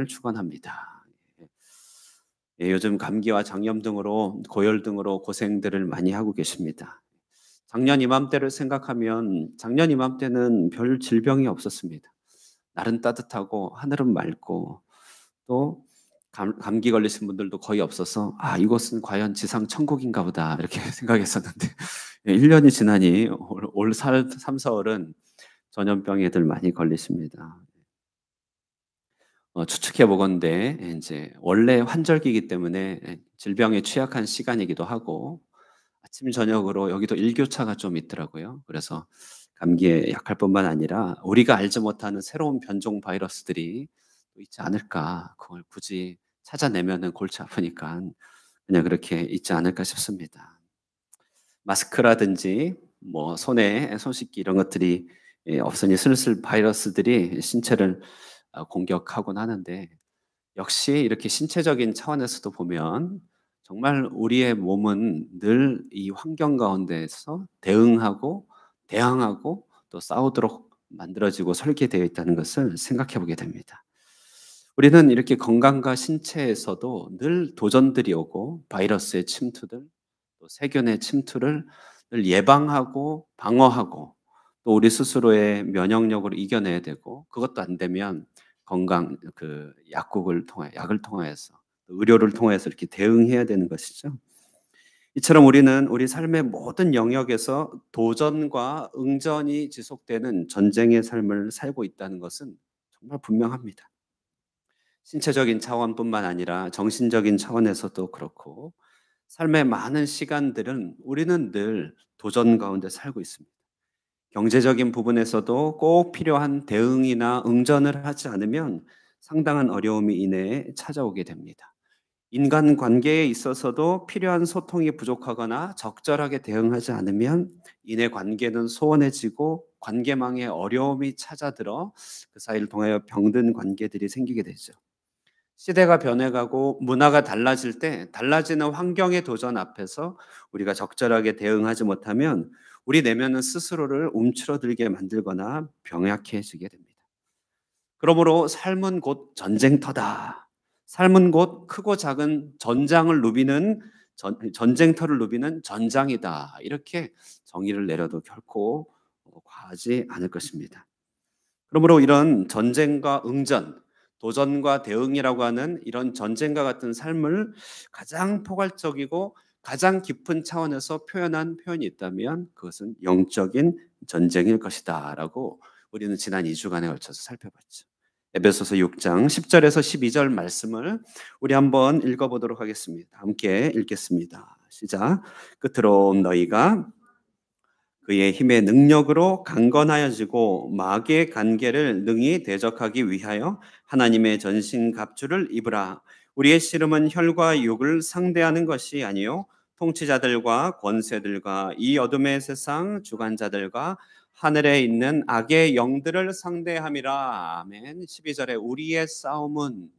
축원합니다. 예, 요즘 감기와 장염 등으로 고열 등으로 고생들을 많이 하고 계십니다. 작년 이맘때를 생각하면 작년 이맘때는 별 질병이 없었습니다. 날은 따뜻하고 하늘은 맑고 또 감기 걸리신 분들도 거의 없어서 '아 이곳은 과연 지상 천국인가 보다.' 이렇게 생각했었는데 예 1 년이 지나니 올 3-4 월은 전염병 애들 많이 걸리십니다. 추측해 보건대 인제 원래 환절기이기 때문에 질병에 취약한 시간이기도 하고 아침 저녁으로 여기도 일교차가 좀 있더라고요. 그래서 감기에 약할 뿐만 아니라 우리가 알지 못하는 새로운 변종 바이러스들이 또 있지 않을까. 그걸 굳이 찾아내면은 골치 아프니깐 그냥 그렇게 있지 않을까 싶습니다. 마스크라든지 뭐 손에 손 씻기 이런 것들이 없으니 슬슬 바이러스들이 신체를 공격하곤 하는데 역시 이렇게 신체적인 차원에서도 보면 정말 우리의 몸은 늘 이 환경 가운데서 대응하고 대항하고 또 싸우도록 만들어지고 설계되어 있다는 것을 생각해 보게 됩니다. 우리는 이렇게 건강과 신체에서도 늘 도전들이 오고 바이러스의 침투들, 또 세균의 침투를 늘 예방하고 방어하고 또 우리 스스로의 면역력으로 이겨내야 되고 그것도 안 되면 건강 약국을 통해 약을 통해서 의료를 통해서 이렇게 대응해야 되는 것이죠. 이처럼 우리는 우리 삶의 모든 영역에서 도전과 응전이 지속되는 전쟁의 삶을 살고 있다는 것은 정말 분명합니다. 신체적인 차원뿐만 아니라 정신적인 차원에서도 그렇고 삶의 많은 시간들은 우리는 늘 도전 가운데 살고 있습니다. 경제적인 부분에서도 꼭 필요한 대응이나 응전을 하지 않으면 상당한 어려움이 이내에 찾아오게 됩니다. 인간 관계에 있어서도 필요한 소통이 부족하거나 적절하게 대응하지 않으면 이내 관계는 소원해지고 관계망에 어려움이 찾아들어 그 사이를 통하여 병든 관계들이 생기게 되죠. 시대가 변해가고 문화가 달라질 때 달라지는 환경의 도전 앞에서 우리가 적절하게 대응하지 못하면 우리 내면은 스스로를 움츠러들게 만들거나 병약해지게 됩니다. 그러므로 삶은 곧 전쟁터다. 삶은 곧 크고 작은 전장을 누비는 전쟁터를 누비는 전장이다. 이렇게 정의를 내려도 결코 과하지 않을 것입니다. 그러므로 이런 전쟁과 응전, 도전과 대응이라고 하는 이런 전쟁과 같은 삶을 가장 포괄적이고 가장 깊은 차원에서 표현한 표현이 있다면 그것은 영적인 전쟁일 것이다라고 우리는 지난 2주간에 걸쳐서 살펴봤죠. 에베소서 6장 10절에서 12절 말씀을 우리 한번 읽어보도록 하겠습니다. 함께 읽겠습니다. 시작. 끝으로 너희가 그의 힘의 능력으로 강건하여지고 마귀의 간계를 능히 대적하기 위하여 하나님의 전신 갑주를 입으라. 우리의 씨름은 혈과 육을 상대하는 것이 아니요 통치자들과 권세들과 이 어둠의 세상 주관자들과 하늘에 있는 악의 영들을 상대함이라. 아멘. 12절에 우리의 싸움은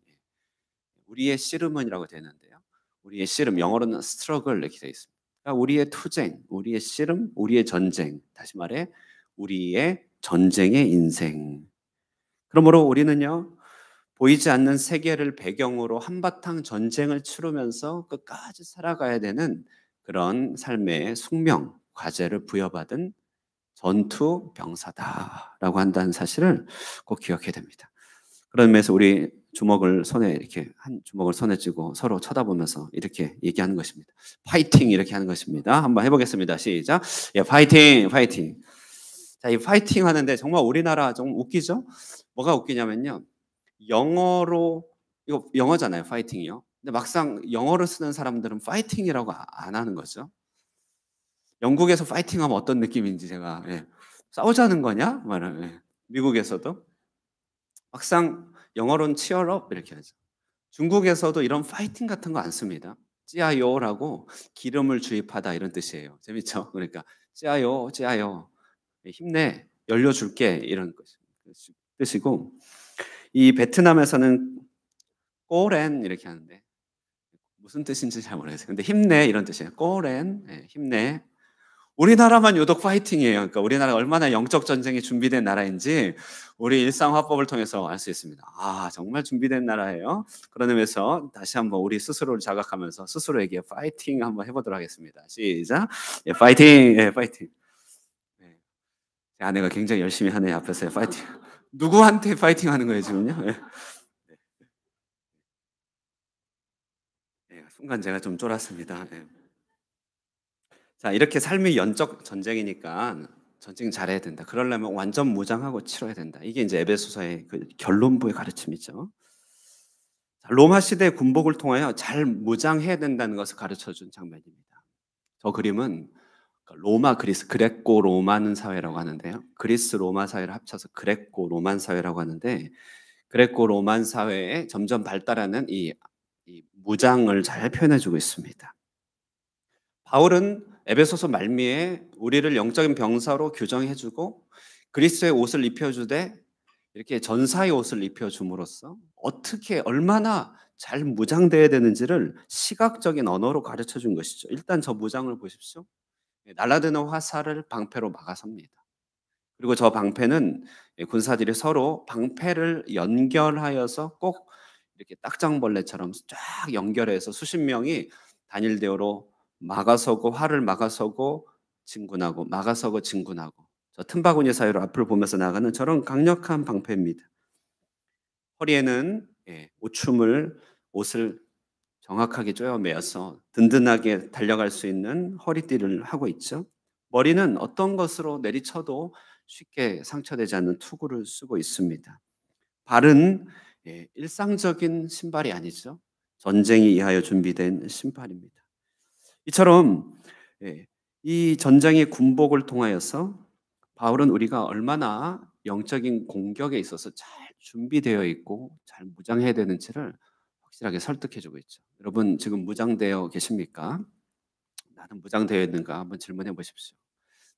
우리의 씨름은이라고 되는데요. 우리의 씨름 영어로는 struggle 이렇게 되어 있습니다. 그러니까 우리의 투쟁, 우리의 씨름, 우리의 전쟁. 다시 말해 우리의 전쟁의 인생. 그러므로 우리는요. 보이지 않는 세계를 배경으로 한바탕 전쟁을 치르면서 끝까지 살아가야 되는 그런 삶의 숙명, 과제를 부여받은 전투 병사다라고 한다는 사실을 꼭 기억해야 됩니다. 그런 면에서 우리 주먹을 손에 이렇게 한 주먹을 손에 쥐고 서로 쳐다보면서 이렇게 얘기하는 것입니다. 파이팅 이렇게 하는 것입니다. 한번 해보겠습니다. 시작. 예, 파이팅, 파이팅. 자, 이 파이팅 하는데 정말 우리나라 좀 웃기죠? 뭐가 웃기냐면요. 영어로 이거 영어잖아요, 파이팅이요. 근데 막상 영어로 쓰는 사람들은 파이팅이라고 안 하는 거죠. 영국에서 파이팅하면 어떤 느낌인지 제가 예. 싸우자는 거냐? 말은 예. 미국에서도 막상 영어로는 cheer up 이렇게 하죠. 중국에서도 이런 파이팅 같은 거 안 씁니다. 찌아요라고 기름을 주입하다 이런 뜻이에요. 재밌죠? 그러니까 찌아요, 찌아요. 힘내, 열려줄게 이런 뜻이고 이 베트남에서는 꼬렌 이렇게 하는데 무슨 뜻인지 잘 모르겠어요. 근데 힘내 이런 뜻이에요. 꼬렌, 예, 힘내. 우리나라만 유독 파이팅이에요. 그러니까 우리나라가 얼마나 영적 전쟁이 준비된 나라인지 우리 일상화법을 통해서 알 수 있습니다. 아, 정말 준비된 나라예요. 그런 의미에서 다시 한번 우리 스스로를 자각하면서 스스로에게 파이팅 한번 해보도록 하겠습니다. 시작. 예, 파이팅. 예, 파이팅. 네. 제 아내가 굉장히 열심히 하네요. 앞에서 파이팅. 누구한테 파이팅 하는 거예요, 지금요? 예. 예, 순간 제가 좀 쫄았습니다. 예. 자, 이렇게 삶이 연적 전쟁이니까 전쟁 잘해야 된다. 그러려면 완전 무장하고 치러야 된다. 이게 이제 에베소서의 그 결론부의 가르침이죠. 자, 로마 시대 군복을 통하여 잘 무장해야 된다는 것을 가르쳐 준 장면입니다. 저 그림은 로마 그리스 그레코 로만 사회라고 하는데요. 그리스 로마 사회를 합쳐서 그레코 로만 사회라고 하는데 그레코 로만 사회에 점점 발달하는 이 무장을 잘 표현해 주고 있습니다. 바울은 에베소서 말미에 우리를 영적인 병사로 규정해 주고 그리스도의 옷을 입혀 주되 이렇게 전사의 옷을 입혀 줌으로써 어떻게 얼마나 잘 무장돼야 되는지를 시각적인 언어로 가르쳐 준 것이죠. 일단 저 무장을 보십시오. 날아드는 화살을 방패로 막아섭니다. 그리고 저 방패는 군사들이 서로 방패를 연결하여서 꼭 이렇게 딱정벌레처럼 쫙 연결해서 수십 명이 단일 대오로 막아서고 활을 막아서고 진군하고 막아서고 진군하고 저 틈바구니 사이로 앞을 보면서 나가는 저런 강력한 방패입니다. 허리에는 옷을 정확하게 조여 매어서 든든하게 달려갈 수 있는 허리띠를 하고 있죠. 머리는 어떤 것으로 내리쳐도 쉽게 상처되지 않는 투구를 쓰고 있습니다. 발은 일상적인 신발이 아니죠. 전쟁에 의하여 준비된 신발입니다. 이처럼 이 전쟁의 군복을 통하여서 바울은 우리가 얼마나 영적인 공격에 있어서 잘 준비되어 있고 잘 무장해야 되는지를 확실하게 설득해주고 있죠. 여러분 지금 무장되어 계십니까? 나는 무장되어 있는가 한번 질문해 보십시오.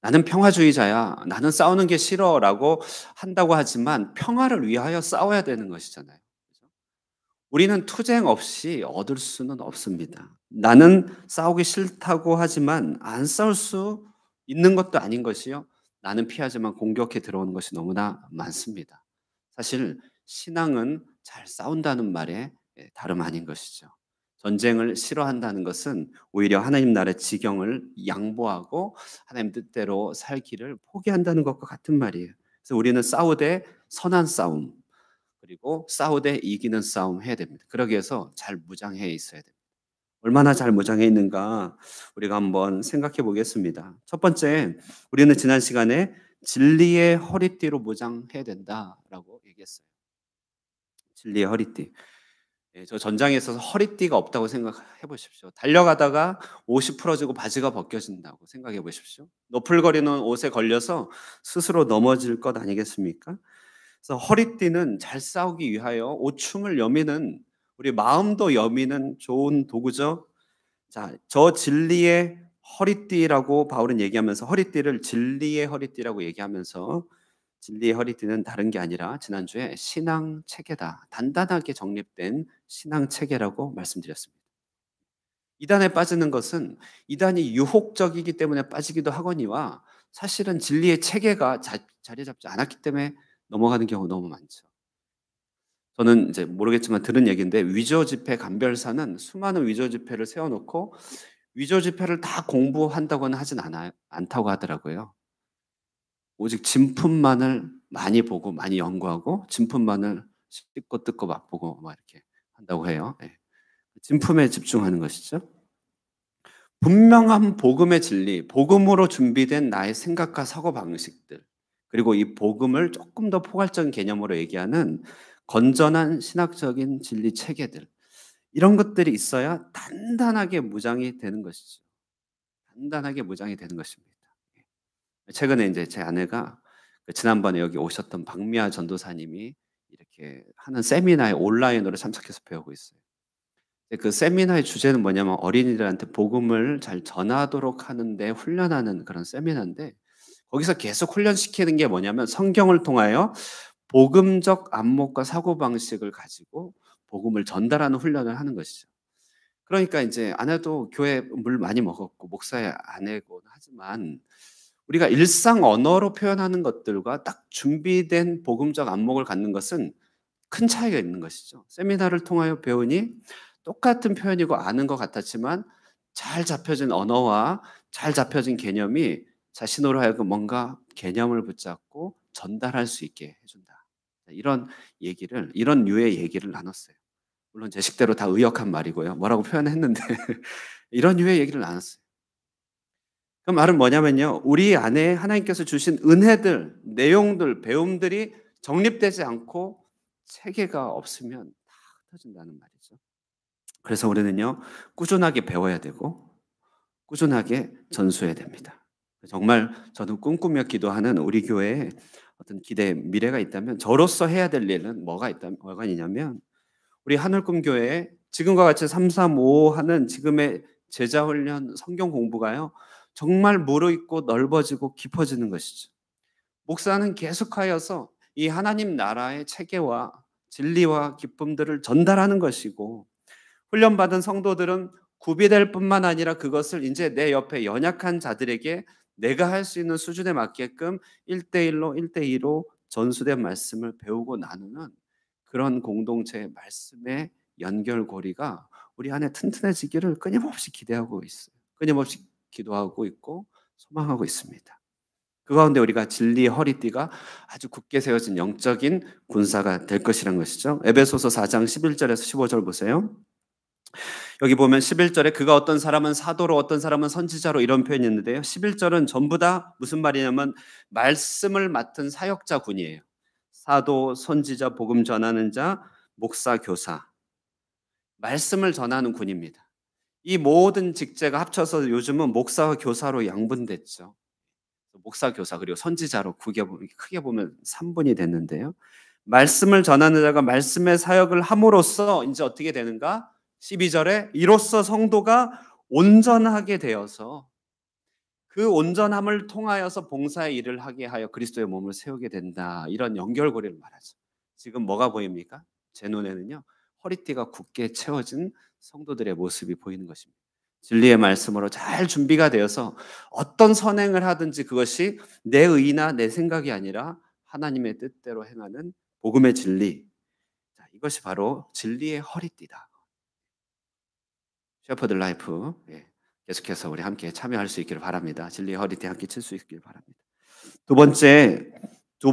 나는 평화주의자야. 나는 싸우는 게 싫어라고 한다고 하지만 평화를 위하여 싸워야 되는 것이잖아요. 그죠? 우리는 투쟁 없이 얻을 수는 없습니다. 나는 싸우기 싫다고 하지만 안 싸울 수 있는 것도 아닌 것이요. 나는 피하지만 공격해 들어오는 것이 너무나 많습니다. 사실 신앙은 잘 싸운다는 말에 다름 아닌 것이죠. 전쟁을 싫어한다는 것은 오히려 하나님 나라의 지경을 양보하고 하나님 뜻대로 살기를 포기한다는 것과 같은 말이에요. 그래서 우리는 싸우되 선한 싸움, 그리고 싸우되 이기는 싸움 해야 됩니다. 그러기 위해서 잘 무장해 있어야 됩니다. 얼마나 잘 무장해 있는가 우리가 한번 생각해 보겠습니다. 첫 번째, 우리는 지난 시간에 진리의 허리띠로 무장해야 된다라고 얘기했어요. 진리의 허리띠. 저 전장에 있어서 허리띠가 없다고 생각해 보십시오. 달려가다가 옷이 풀어지고 바지가 벗겨진다고 생각해 보십시오. 너풀거리는 옷에 걸려서 스스로 넘어질 것 아니겠습니까? 그래서 허리띠는 잘 싸우기 위하여 오춤을 여미는 우리 마음도 여미는 좋은 도구죠. 자, 저 진리의 허리띠라고 바울은 얘기하면서 허리띠를 진리의 허리띠라고 얘기하면서 진리의 허리띠는 다른 게 아니라 지난주에 신앙 체계다. 단단하게 정립된 신앙 체계라고 말씀드렸습니다. 이단에 빠지는 것은 이단이 유혹적이기 때문에 빠지기도 하거니와 사실은 진리의 체계가 자리 잡지 않았기 때문에 넘어가는 경우가 너무 많죠. 저는 이제 모르겠지만 들은 얘기인데 위조 지폐 감별사는 수많은 위조 지폐를 세워놓고 위조 지폐를 다 공부한다고는 하진 않다고 하더라고요. 오직 진품만을 많이 보고 많이 연구하고 진품만을 씹고 뜯고 맛보고 막 이렇게 한다고 해요. 예. 진품에 집중하는 것이죠. 분명한 복음의 진리, 복음으로 준비된 나의 생각과 사고 방식들, 그리고 이 복음을 조금 더 포괄적인 개념으로 얘기하는 건전한 신학적인 진리 체계들, 이런 것들이 있어야 단단하게 무장이 되는 것이죠. 단단하게 무장이 되는 것입니다. 최근에 이제 제 아내가 지난번에 여기 오셨던 박미아 전도사님이 이렇게 하는 세미나에 온라인으로 참석해서 배우고 있어요. 그 세미나의 주제는 뭐냐면 어린이들한테 복음을 잘 전하도록 하는데 훈련하는 그런 세미나인데 거기서 계속 훈련시키는 게 뭐냐면 성경을 통하여 복음적 안목과 사고방식을 가지고 복음을 전달하는 훈련을 하는 것이죠. 그러니까 인제 아내도 교회 물 많이 먹었고 목사의 아내고 하지만 우리가 일상 언어로 표현하는 것들과 딱 준비된 복음적 안목을 갖는 것은 큰 차이가 있는 것이죠. 세미나를 통하여 배우니 똑같은 표현이고 아는 것 같았지만 잘 잡혀진 언어와 잘 잡혀진 개념이 자신으로 하여금 뭔가 개념을 붙잡고 전달할 수 있게 해 준다. 이런 류의 얘기를 나눴어요. 물론 제 식대로 다 의역한 말이고요. 뭐라고 표현했는데 이런 류의 얘기를 나눴어요. 그 말은 뭐냐면요. 우리 안에 하나님께서 주신 은혜들, 내용들, 배움들이 정립되지 않고 체계가 없으면 다 흩어진다는 말이죠. 그래서 우리는요. 꾸준하게 배워야 되고 꾸준하게 전수해야 됩니다. 정말 저는 꿈꾸며 기도하는 우리 교회에 어떤 기대 미래가 있다면 저로서 해야 될 일은 뭐가 있냐면 우리 하늘꿈 교회에 지금과 같이 335 하는 지금의 제자 훈련 성경 공부가요. 정말 무르익고 넓어지고 깊어지는 것이죠. 목사는 계속하여서 이 하나님 나라의 체계와 진리와 기쁨들을 전달하는 것이고 훈련받은 성도들은 구비될 뿐만 아니라 그것을 이제 내 옆에 연약한 자들에게 내가 할 수 있는 수준에 맞게끔 1대1로 1대2로 전수된 말씀을 배우고 나누는 그런 공동체의 말씀의 연결고리가 우리 안에 튼튼해지기를 끊임없이 기대하고 있어요. 끊임없이 기도하고 있고 소망하고 있습니다. 그 가운데 우리가 진리의 허리띠가 아주 굳게 세워진 영적인 군사가 될 것이란 것이죠. 에베소서 4장 11절에서 15절 보세요. 여기 보면 11절에 그가 어떤 사람은 사도로 어떤 사람은 선지자로 이런 표현이 있는데요. 11절은 전부 다 무슨 말이냐면 말씀을 맡은 사역자군이에요. 사도, 선지자, 복음 전하는 자, 목사, 교사. 말씀을 전하는 군입니다. 이 모든 직제가 합쳐서 요즘은 목사와 교사로 양분됐죠. 목사, 교사 그리고 선지자로 크게 보면 3분이 됐는데요. 말씀을 전하는 자가 말씀의 사역을 함으로써 이제 어떻게 되는가? 12절에 이로써 성도가 온전하게 되어서 그 온전함을 통하여서 봉사의 일을 하게 하여 그리스도의 몸을 세우게 된다. 이런 연결고리를 말하죠. 지금 뭐가 보입니까? 제 눈에는요. 허리띠가 굳게 채워진 성도들의 모습이 보이는 것입니다. 진리의 말씀으로 잘 준비가 되어서 어떤 선행을 하든지 그것이 내 의나 내 생각이 아니라 하나님의 뜻대로 행하는 복음의 진리. 자, 이것이 바로 진리의 허리띠다. 셰퍼드 라이프. 예. 계속해서 우리 함께 참여할 수 있기를 바랍니다. 진리의 허리띠 함께 칠 수 있기를 바랍니다. 두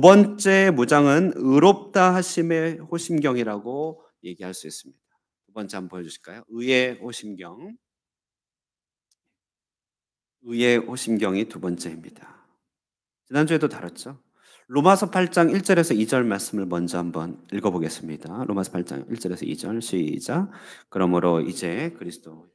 번째 무장은 의롭다 하심의 호심경이라고 얘기할 수 있습니다. 두 번째 한번 보여주실까요? 의의 호심경. 의의 호심경이 두 번째입니다. 지난주에도 다뤘죠. 로마서 8장 1절에서 2절 말씀을 먼저 한번 읽어보겠습니다. 로마서 8장 1절에서 2절 시작. 그러므로 이제 그리스도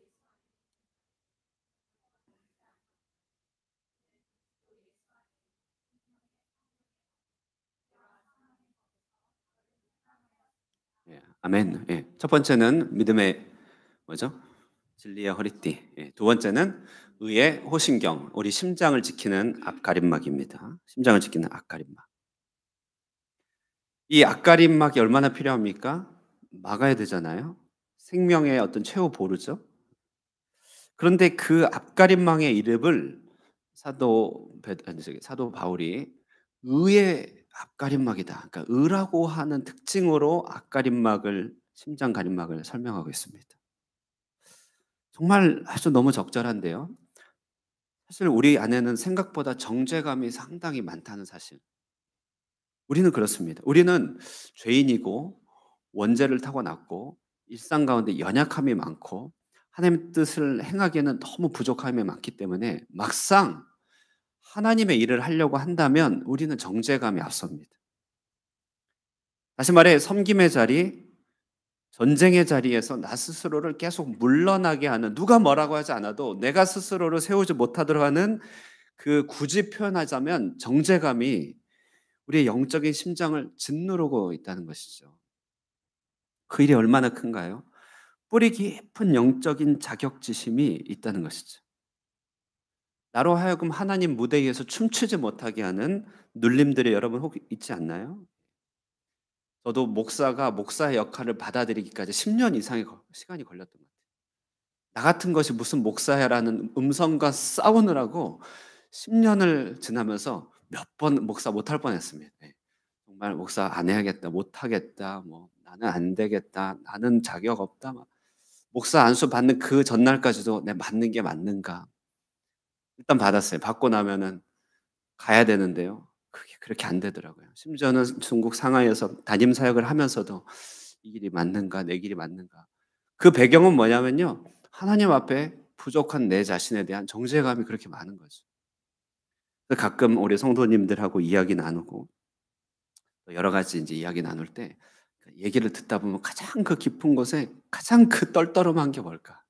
예, 아멘. 예. 첫 번째는 믿음의 뭐죠? 진리의 허리띠. 예. 두 번째는 의의 호심경. 우리 심장을 지키는 앞가림막입니다. 심장을 지키는 앞가림막. 이 앞가림막이 얼마나 필요합니까? 막아야 되잖아요. 생명의 어떤 최후 보루죠. 그런데 그 앞가림막의 이름을 사도 바울이 의의 앞가림막이다. 그러니까 의라고 하는 특징으로 앞가림막을 심장 가림막을 설명하고 있습니다. 정말 아주 너무 적절한데요. 사실 우리 안에는 생각보다 정죄감이 상당히 많다는 사실. 우리는 그렇습니다. 우리는 죄인이고 원죄를 타고났고 일상 가운데 연약함이 많고 하나님의 뜻을 행하기에는 너무 부족함이 많기 때문에 막상 하나님의 일을 하려고 한다면 우리는 정죄감이 앞섭니다. 다시 말해 섬김의 자리, 전쟁의 자리에서 나 스스로를 계속 물러나게 하는 누가 뭐라고 하지 않아도 내가 스스로를 세우지 못하도록 하는 그 굳이 표현하자면 정죄감이 우리의 영적인 심장을 짓누르고 있다는 것이죠. 그 일이 얼마나 큰가요? 뿌리 깊은 영적인 자격지심이 있다는 것이죠. 나로 하여금 하나님 무대에서 춤추지 못하게 하는 눌림들이 여러분 혹 있지 않나요? 저도 목사가 목사의 역할을 받아들이기까지 10년 이상의 시간이 걸렸던 것 같아요. 나 같은 것이 무슨 목사야라는 음성과 싸우느라고 10년을 지나면서 몇 번 목사 못할 뻔했습니다. 네. 정말 '목사 안 해야겠다. 못 하겠다. 뭐 나는 안 되겠다. 나는 자격 없다.' 막 목사 안수 받는 그 전날까지도 '내가 받는 게 맞는가.' 일단 받았어요. 받고 나면은 가야 되는데요. 그게 그렇게 안 되더라고요. 심지어는 중국 상하이에서 담임 사역을 하면서도 '이 길이 맞는가? 내 길이 맞는가?' 그 배경은 뭐냐면요. 하나님 앞에 부족한 내 자신에 대한 정죄감이 그렇게 많은 거죠. 그 가끔 우리 성도님들하고 이야기 나누고 또 여러 가지 인제 이야기 나눌 때 그 얘기를 듣다 보면 가장 그 깊은 곳에 가장 그 떨떠름한 게 뭘까?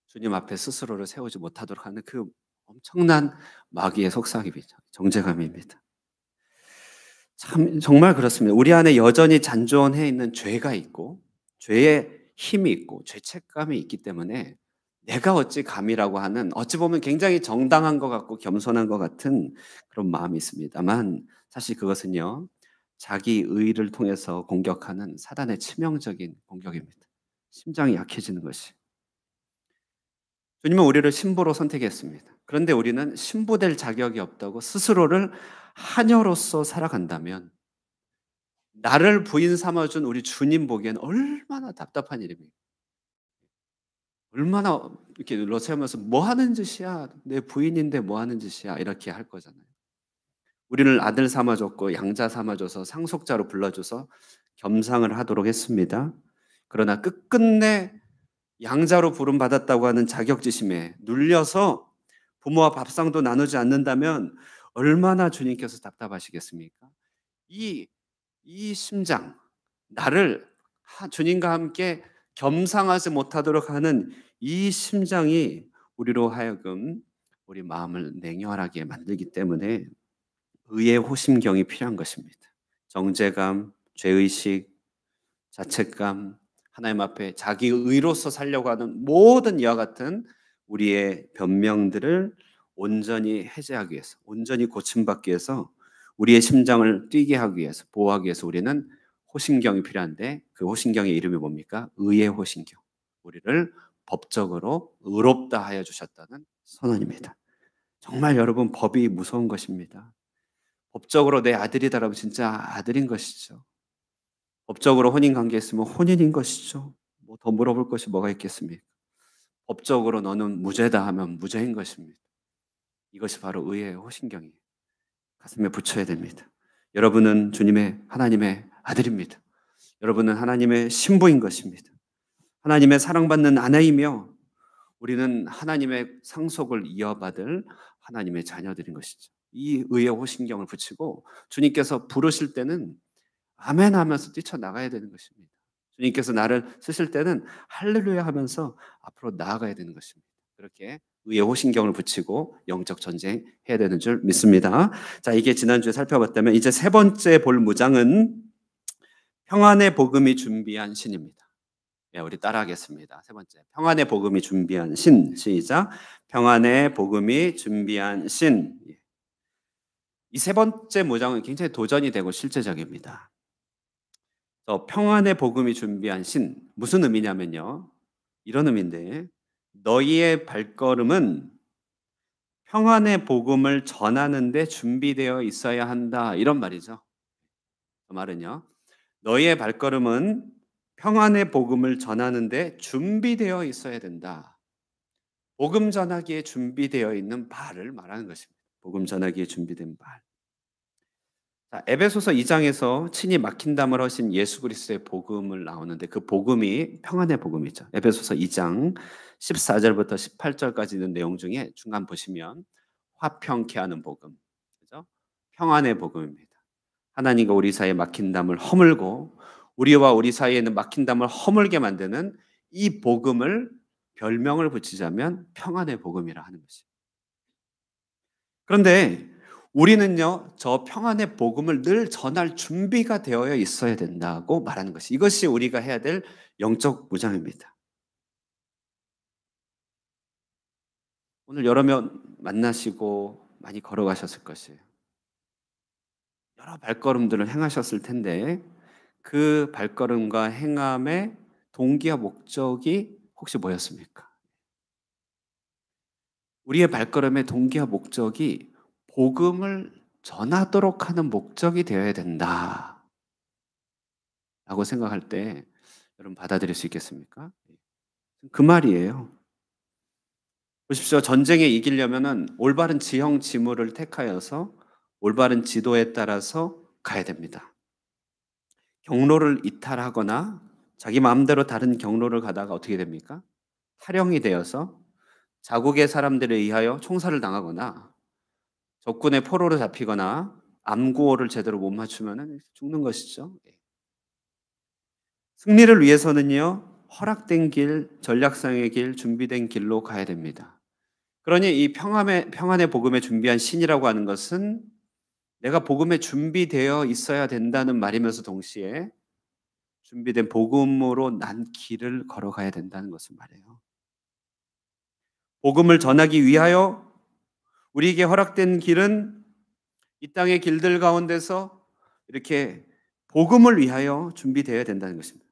주님 앞에 스스로를 세우지 못하도록 하는 그 엄청난 마귀의 속삭임이죠. 정죄감입니다. 참 정말 그렇습니다. 우리 안에 여전히 잔존해 있는 죄가 있고 죄의 힘이 있고 죄책감이 있기 때문에 '내가 어찌 감히'라고 하는 어찌 보면 굉장히 정당한 것 같고 겸손한 것 같은 그런 마음이 있습니다만 사실 그것은요. 자기 의의를 통해서 공격하는 사단의 치명적인 공격입니다. 심장이 약해지는 것이. 주님은 우리를 신부로 선택했습니다. 그런데 우리는 신부될 자격이 없다고 스스로를 하녀로서 살아간다면 나를 부인 삼아 준 우리 주님 보기에는 얼마나 답답한 일입니까? 얼마나 이렇게 눌러세우면서 "뭐 하는 짓이야. 내 부인인데 뭐 하는 짓이야." 이렇게 할 거잖아요. 우리를 아들 삼아 줬고 양자 삼아 줘서 상속자로 불러 줘서 겸상을 하도록 했습니다. 그러나 끝끝내 양자로 부름받았다고 하는 자격지심에 눌려서 부모와 밥상도 나누지 않는다면 얼마나 주님께서 답답하시겠습니까? 이 심장, 나를 주님과 함께 겸상하지 못하도록 하는 이 심장이 우리로 하여금 우리 마음을 냉혈하게 만들기 때문에 의의 호심경이 필요한 것입니다. 정죄감, 죄의식, 자책감, 하나님 앞에 자기 의로서 살려고 하는 모든 이와 같은 우리의 변명들을 온전히 해제하기 위해서, 온전히 고침받기 위해서 우리의 심장을 뛰게 하기 위해서, 보호하기 위해서 우리는 호심경이 필요한데 그 호심경의 이름이 뭡니까? 의의 호심경. 우리를 법적으로 의롭다 하여 주셨다는 선언입니다. 정말 여러분 법이 무서운 것입니다. 법적으로 내 아들이다라면 진짜 아들인 것이죠. 법적으로 혼인 관계에 있으면 혼인인 것이죠. 뭐 더 물어볼 것이 뭐가 있겠습니까? 법적으로 너는 무죄다 하면 무죄인 것입니다. 이것이 바로 의의 호신경이에요. 가슴에 붙여야 됩니다. 여러분은 주님의 하나님의 아들입니다. 여러분은 하나님의 신부인 것입니다. 하나님의 사랑받는 아내이며 우리는 하나님의 상속을 이어받을 하나님의 자녀들인 것이죠. 이 의의 호신경을 붙이고 주님께서 부르실 때는 아멘 하면서 뛰쳐나가야 되는 것입니다. 주님께서 나를 쓰실 때는 할렐루야 하면서 앞으로 나아가야 되는 것입니다. 그렇게 의의 호신경을 붙이고 영적 전쟁해야 되는 줄 믿습니다. 자, 이게 지난주에 살펴봤다면 이제 세 번째 볼 무장은 평안의 복음이 준비한 신입니다. 예, 우리 따라하겠습니다. 세 번째. 평안의 복음이 준비한 신. 시작. 평안의 복음이 준비한 신. 이 세 번째 무장은 굉장히 도전이 되고 실제적입니다. 평안의 복음이 준비한 신. 무슨 의미냐면요. 이런 의미인데 너희의 발걸음은 평안의 복음을 전하는 데 준비되어 있어야 한다. 이런 말이죠. 그 말은요. 너희의 발걸음은 평안의 복음을 전하는 데 준비되어 있어야 된다. 복음 전하기에 준비되어 있는 발을 말하는 것입니다. 복음 전하기에 준비된 발. 자, 에베소서 2장에서 친히 막힌담을 하신 예수 그리스도의 복음을 나오는데 그 복음이 평안의 복음이죠. 에베소서 2장 14절부터 18절까지 있는 내용 중에 중간 보시면 화평케 하는 복음, 그죠? 평안의 복음입니다. 하나님과 우리 사이에 막힌 담을 허물고 우리와 우리 사이에는 막힌 담을 허물게 만드는 이 복음을 별명을 붙이자면 평안의 복음이라 하는 것이죠. 그런데 우리는요, 저 평안의 복음을 늘 전할 준비가 되어 있어야 된다고 말하는 것이 이것이 우리가 해야 될 영적 무장입니다. 오늘 여러 명 만나시고 많이 걸어가셨을 것이에요. 여러 발걸음들을 행하셨을 텐데 그 발걸음과 행함의 동기와 목적이 혹시 뭐였습니까? 우리의 발걸음의 동기와 목적이 복음을 전하도록 하는 목적이 되어야 된다라고 생각할 때 여러분 받아들일 수 있겠습니까? 그 말이에요. 보십시오. 전쟁에 이기려면은 올바른 지형 지물을 택하여서 올바른 지도에 따라서 가야 됩니다. 경로를 이탈하거나 자기 마음대로 다른 경로를 가다가 어떻게 됩니까? 탈영이 되어서 자국의 사람들에 의하여 총살을 당하거나 적군의 포로로 잡히거나 암구호를 제대로 못 맞추면 죽는 것이죠. 예. 승리를 위해서는요, 허락된 길, 전략상의 길, 준비된 길로 가야 됩니다. 그러니 이 평안의 복음에 준비한 신이라고 하는 것은 내가 복음에 준비되어 있어야 된다는 말이면서 동시에 준비된 복음으로 난 길을 걸어가야 된다는 것을 말해요. 복음을 전하기 위하여 우리에게 허락된 길은 이 땅의 길들 가운데서 이렇게 복음을 위하여 준비되어야 된다는 것입니다.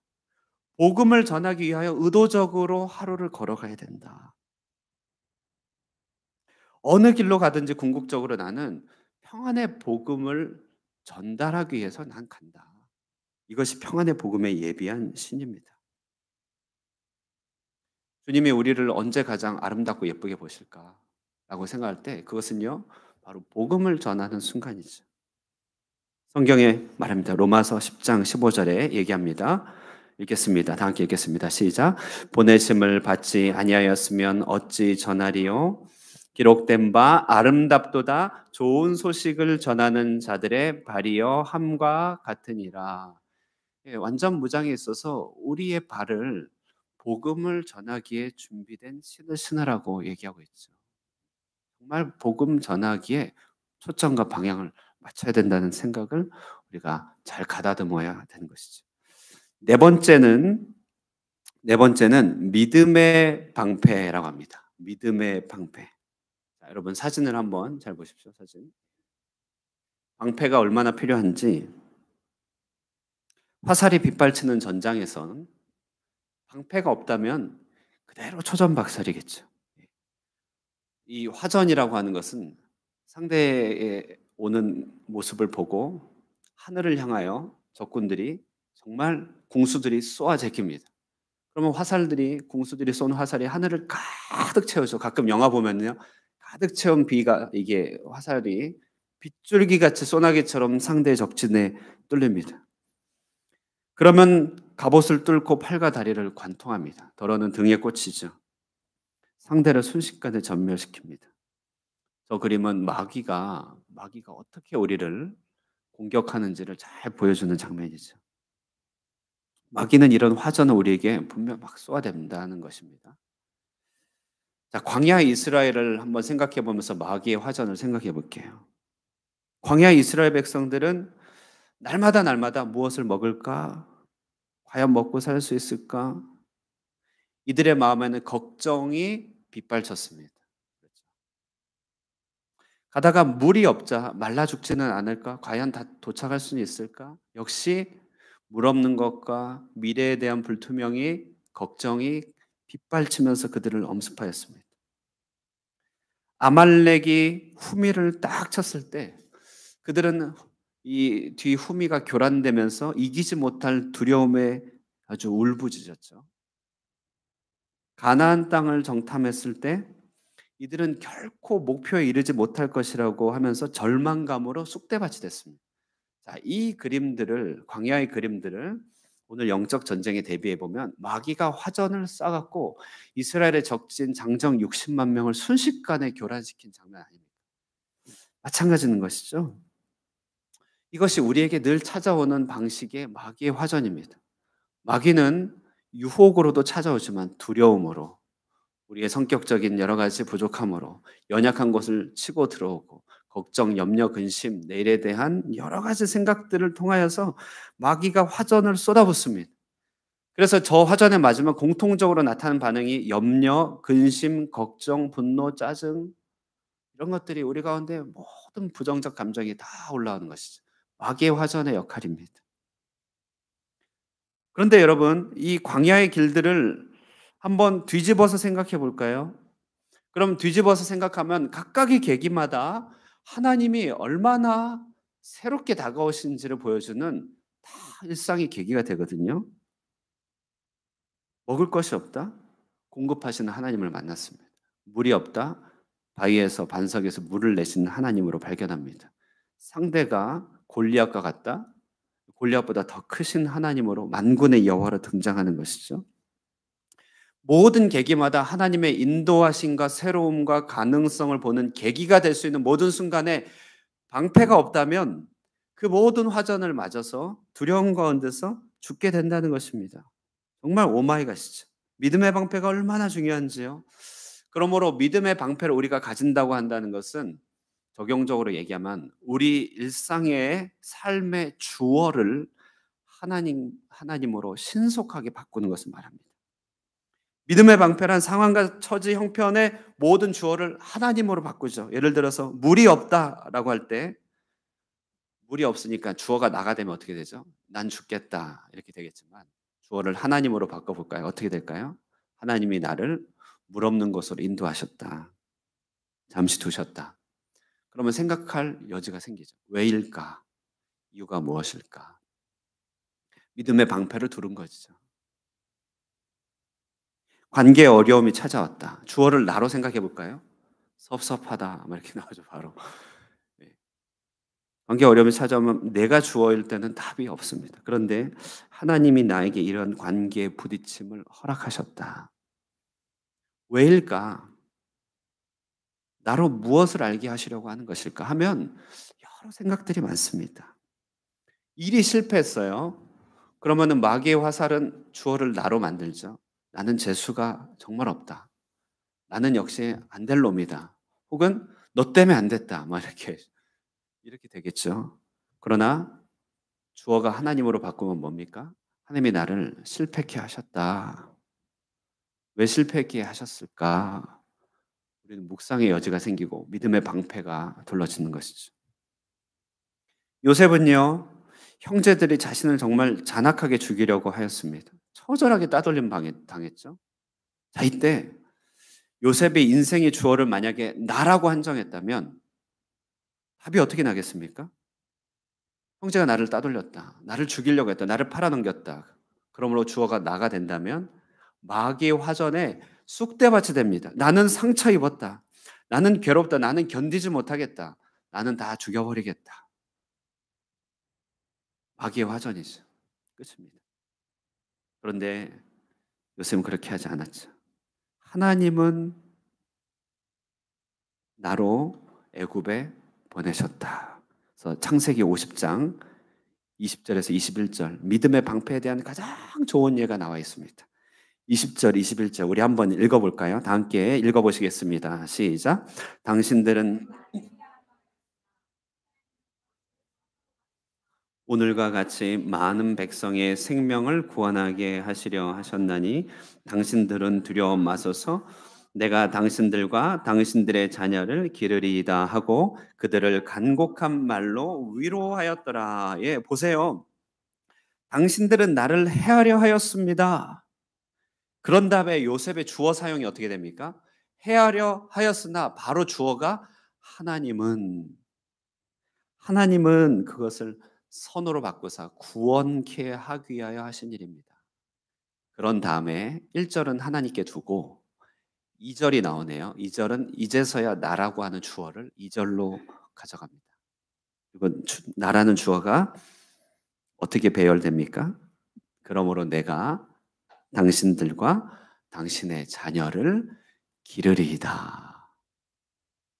복음을 전하기 위하여 의도적으로 하루를 걸어가야 된다. 어느 길로 가든지 궁극적으로 나는 평안의 복음을 전달하기 위해서 난 간다. 이것이 평안의 복음에 예비한 신입니다. 주님이 우리를 언제 가장 아름답고 예쁘게 보실까라고 생각할 때 그것은요, 바로 복음을 전하는 순간이죠. 성경에 말합니다. 로마서 10장 15절에 얘기합니다. 읽겠습니다. 다 함께 읽겠습니다. 시작. 보내심을 받지 아니하였으면 어찌 전하리요? 기록된 바 아름답도다 좋은 소식을 전하는 자들의 발이여 함과 같으니라. 예, 완전 무장에 있어서 우리의 발을 복음을 전하기에 준비된 신을 신으라고 얘기하고 있죠. 정말 복음 전하기에 초점과 방향을 맞춰야 된다는 생각을 우리가 잘 가다듬어야 되는 것이죠. 네 번째는 믿음의 방패라고 합니다. 믿음의 방패. 자, 여러분 사진을 한번 잘 보십시오. 사진. 방패가 얼마나 필요한지 화살이 빗발치는 전장에선 방패가 없다면 그대로 초전박살이겠죠. 이 화전이라고 하는 것은 상대의 오는 모습을 보고 하늘을 향하여 적군들이 정말 궁수들이 쏘아 제낍니다. 그러면 궁수들이 쏜 화살이 하늘을 가득 채우죠. 가끔 영화 보면요, 가득 채운 비가 이게 화살이 빗줄기 같이 소나기처럼 상대의 적진에 뚫립니다. 그러면 갑옷을 뚫고 팔과 다리를 관통합니다. 더러는 등에 꽂히죠. 상대를 순식간에 전멸시킵니다. 저 그림은 마귀가 어떻게 우리를 공격하는지를 잘 보여주는 장면이죠. 마귀는 이런 화전을 우리에게 분명 막 쏘아댄다는 것입니다. 자, 광야 이스라엘을 한번 생각해 보면서 마귀의 화전을 생각해 볼게요. 광야 이스라엘 백성들은 날마다 무엇을 먹을까? 과연 먹고 살 수 있을까? 이들의 마음에는 걱정이 빗발쳤습니다. 가다가 물이 없자 말라 죽지는 않을까? 과연 다 도착할 수는 있을까? 역시 물 없는 것과 미래에 대한 불투명이 걱정이 빗발치면서 그들을 엄습하였습니다. 아말렉이 후미를 딱 쳤을 때 그들은 이 뒤 후미가 교란되면서 이기지 못할 두려움에 아주 울부짖었죠. 가나안 땅을 정탐했을 때 이들은 결코 목표에 이르지 못할 것이라고 하면서 절망감으로 쑥대밭이 됐습니다. 자, 이 그림들을 광야의 그림들을 오늘 영적 전쟁에 대비해 보면 마귀가 화전을 쏴갖고 이스라엘의 적진 장정 60만 명을 순식간에 교란시킨 장면 아닙니까? 마찬가지인 것이죠. 이것이 우리에게 늘 찾아오는 방식의 마귀의 화전입니다. 마귀는 유혹으로도 찾아오지만 두려움으로, 우리의 성격적인 여러 가지 부족함으로 연약한 것을 치고 들어오고 걱정, 염려, 근심, 내일에 대한 여러 가지 생각들을 통하여서 마귀가 화전을 쏟아붓습니다. 그래서 저 화전에 맞으면 공통적으로 나타나는 반응이 염려, 근심, 걱정, 분노, 짜증, 이런 것들이 우리 가운데 모든 부정적 감정이 다 올라오는 것이죠. 마귀의 화전의 역할입니다. 그런데 여러분, 이 광야의 길들을 한번 뒤집어서 생각해 볼까요? 그럼 뒤집어서 생각하면 각각의 계기마다 하나님이 얼마나 새롭게 다가오신지를 보여주는 다 일상의 계기가 되거든요. 먹을 것이 없다? 공급하시는 하나님을 만났습니다. 물이 없다? 바위에서 반석에서 물을 내시는 하나님으로 발견합니다. 상대가 골리앗과 같다? 골리앗보다 더 크신 하나님으로 만군의 여호와로 등장하는 것이죠. 모든 계기마다 하나님의 인도하심과 새로움과 가능성을 보는 계기가 될 수 있는 모든 순간에 방패가 없다면 그 모든 화전을 맞아서 두려움 가운데서 죽게 된다는 것입니다. 정말 오마이갓이죠. 믿음의 방패가 얼마나 중요한지요. 그러므로 믿음의 방패를 우리가 가진다고 한다는 것은 적용적으로 얘기하면 우리 일상의 삶의 주어를 하나님으로 신속하게 바꾸는 것을 말합니다. 믿음의 방패란 상황과 처지 형편의 모든 주어를 하나님으로 바꾸죠. 예를 들어서 물이 없다라고 할 때 물이 없으니까 주어가 나가 되면 어떻게 되죠? 난 죽겠다 이렇게 되겠지만 주어를 하나님으로 바꿔볼까요? 어떻게 될까요? 하나님이 나를 물 없는 곳으로 인도하셨다. 잠시 두셨다. 그러면 생각할 여지가 생기죠. 왜일까? 이유가 무엇일까? 믿음의 방패를 두른 것이죠. 관계에 어려움이 찾아왔다. 주어를 나로 생각해 볼까요? 섭섭하다. 막 이렇게 나오죠, 바로. 네. 관계 어려움이 찾아오면 내가 주어일 때는 답이 없습니다. 그런데 하나님이 나에게 이런 관계의 부딪힘을 허락하셨다. 왜일까? 나로 무엇을 알게 하시려고 하는 것일까? 하면 여러 생각들이 많습니다. 일이 실패했어요. 그러면은 마귀의 화살은 주어를 나로 만들죠. 나는 재수가 정말 없다. 나는 역시 안 될 놈이다. 혹은 너 때문에 안 됐다. 막 이렇게 되겠죠. 그러나 주어가 하나님으로 바꾸면 뭡니까? 하나님이 나를 실패케 하셨다. 왜 실패케 하셨을까? 우리는 묵상의 여지가 생기고 믿음의 방패가 둘러지는 것이죠. 요셉은요, 형제들이 자신을 정말 잔악하게 죽이려고 하였습니다. 처절하게 따돌림 당했죠. 자, 이때 요셉의 인생의 주어를 만약에 나라고 한정했다면 답이 어떻게 나겠습니까? 형제가 나를 따돌렸다. 나를 죽이려고 했다. 나를 팔아넘겼다. 그러므로 주어가 나가 된다면 마귀의 화전에 쑥대밭이 됩니다. 나는 상처 입었다. 나는 괴롭다. 나는 견디지 못하겠다. 나는 다 죽여버리겠다. 마귀의 화전이죠. 끝입니다. 그런데 요셉은 그렇게 하지 않았죠. 하나님은 나로 애굽에 보내셨다. 그래서 창세기 50장 20절에서 21절 믿음의 방패에 대한 가장 좋은 예가 나와 있습니다. 20절, 21절 우리 한번 읽어볼까요? 다 함께 읽어보시겠습니다. 시작. 당신들은 오늘과 같이 많은 백성의 생명을 구원하게 하시려 하셨나니 당신들은 두려움 마소서 내가 당신들과 당신들의 자녀를 기르리이다 하고 그들을 간곡한 말로 위로하였더라. 예, 보세요. 당신들은 나를 해하려 하였습니다. 그런 다음에 요셉의 주어 사용이 어떻게 됩니까? 해하려 하였으나 바로 주어가 하나님은 그것을 선으로 바꾸사 구원케 하기 위하여 하신 일입니다. 그런 다음에 1절은 하나님께 두고 2절이 나오네요. 2절은 이제서야 나라고 하는 주어를 2절로 가져갑니다. 이건 나라는 주어가 어떻게 배열됩니까? 그러므로 내가 당신들과 당신의 자녀를 기르리이다.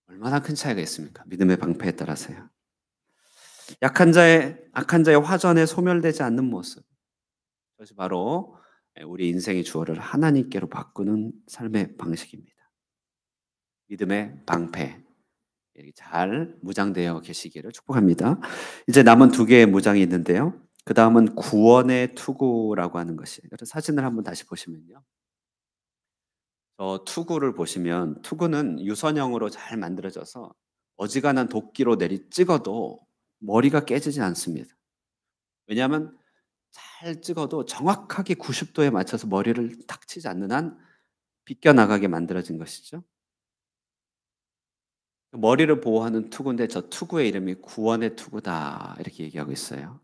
얼마나 큰 차이가 있습니까? 믿음의 방패에 따라서요. 악한 자의 화전에 소멸되지 않는 모습. 그것이 바로 우리 인생의 주어를 하나님께로 바꾸는 삶의 방식입니다. 믿음의 방패. 잘 무장되어 계시기를 축복합니다. 이제 남은 두 개의 무장이 있는데요. 그 다음은 구원의 투구라고 하는 것이. 사진을 한번 다시 보시면요. 투구를 보시면 투구는 유선형으로 잘 만들어져서 어지간한 도끼로 찍어도 머리가 깨지지 않습니다. 왜냐하면 잘 찍어도 정확하게 90도에 맞춰서 머리를 탁 치지 않는 한 비껴나가게 만들어진 것이죠. 머리를 보호하는 투구인데 저 투구의 이름이 구원의 투구다 이렇게 얘기하고 있어요.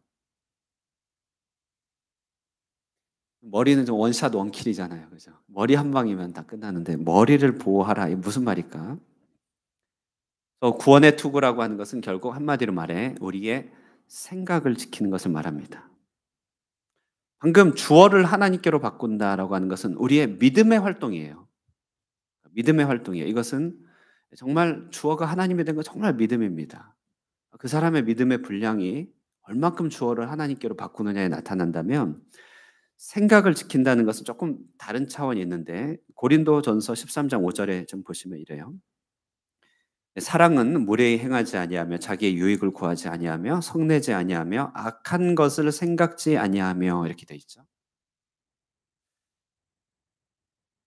머리는 좀 원샷 원킬이잖아요. 그죠? 머리 한 방이면 다 끝나는데 머리를 보호하라. 이게 무슨 말일까? 구원의 투구라고 하는 것은 결국 한마디로 말해 우리의 생각을 지키는 것을 말합니다. 방금 주어를 하나님께로 바꾼다라고 하는 것은 우리의 믿음의 활동이에요. 믿음의 활동이에요. 이것은 정말 주어가 하나님이 된 건 정말 믿음입니다. 그 사람의 믿음의 분량이 얼만큼 주어를 하나님께로 바꾸느냐에 나타난다면 생각을 지킨다는 것은 조금 다른 차원이 있는데 고린도전서 13장 5절에 좀 보시면 이래요. 사랑은 무례히 행하지 아니하며 자기의 유익을 구하지 아니하며 성내지 아니하며 악한 것을 생각지 아니하며 이렇게 돼 있죠.